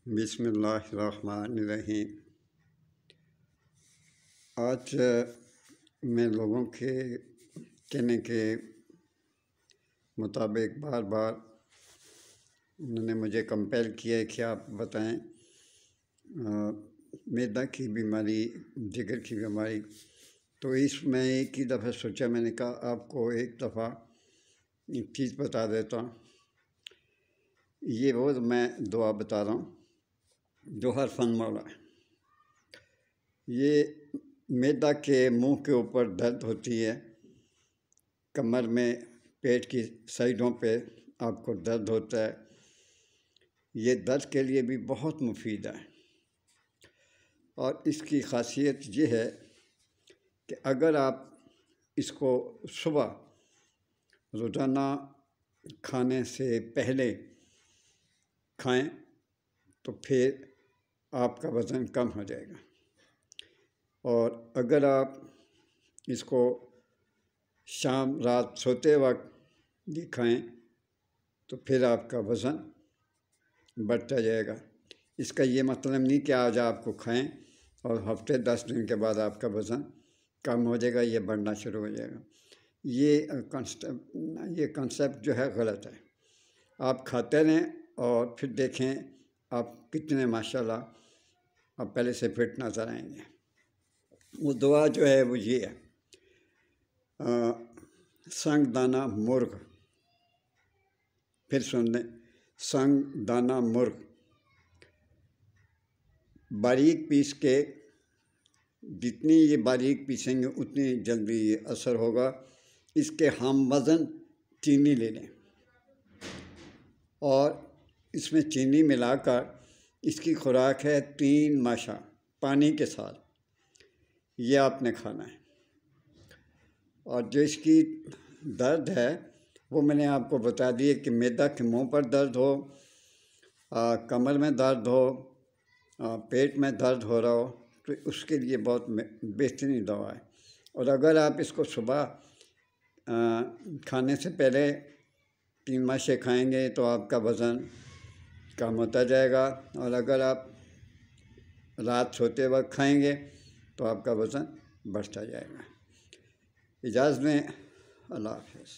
بسم اللہ الرحمن الرحیم۔ آج میں لوگوں کے کہنے کے مطابق بار بار انہوں نے مجھے کمپیل کیا ہے کہ آپ بتائیں معدہ کی بیماری، جگر کی بیماری، تو اس میں ایک ہی دفعہ سوچا، میں نے کہا آپ کو ایک دفعہ ایک چیز بتا دیتا ہوں۔ یہ روز میں دعا بتا رہا ہوں جو ہر فن مولا ہے۔ یہ معدہ کے منہ کے اوپر درد ہوتی ہے، کمر میں، پیٹ کی سائڈوں پہ آپ کو درد ہوتا ہے، یہ درد کے لیے بھی بہت مفید ہے۔ اور اس کی خاصیت یہ ہے کہ اگر آپ اس کو صبح روزانہ کھانے سے پہلے کھائیں تو پھر آپ کا وزن کم ہو جائے گا، اور اگر آپ اس کو شام رات سوتے وقت بھی کھائیں تو پھر آپ کا وزن بڑھتا جائے گا۔ اس کا یہ مطلب نہیں کہ آج آپ کو کھائیں اور ہفتے 10 دن کے بعد آپ کا وزن کم ہو جائے گا، یہ بڑھنا شروع ہو جائے گا۔ یہ کنسیپٹ جو ہے غلط ہے۔ آپ کھاتے رہیں اور پھر دیکھیں آپ کتنے ماشاءاللہ آپ پہلے سے فٹ نظر آئیں گے۔ وہ دعا جو ہے وہ یہ ہے، سنگ دانہ مرغ، پھر سن لیں، سنگ دانہ مرغ باریک پیس کے، جتنی یہ باریک پیسیں گے اتنی جلدی یہ اثر ہوگا۔ اس کے ہم وزن چینی لے لیں اور اس میں چینی ملا کر اس کی خوراک ہے 3 ماشا پانی کے ساتھ، یہ آپ نے کھانا ہے۔ اور جو اس کی درد ہے وہ میں نے آپ کو بتا دی کہ معدہ کے منہ پر درد ہو، کمر میں درد ہو، پیٹ میں درد ہو رہا ہو، تو اس کے لیے بہت بہترین دوا ہے۔ اور اگر آپ اس کو صبح کھانے سے پہلے 3 ماشے کھائیں گے تو آپ کا وزن کم ہوتا جائے گا، اور اگر آپ رات سوتے وقت کھائیں گے تو آپ کا وزن بڑھتا جائے گا۔ اجازت دیں، اللہ حافظ۔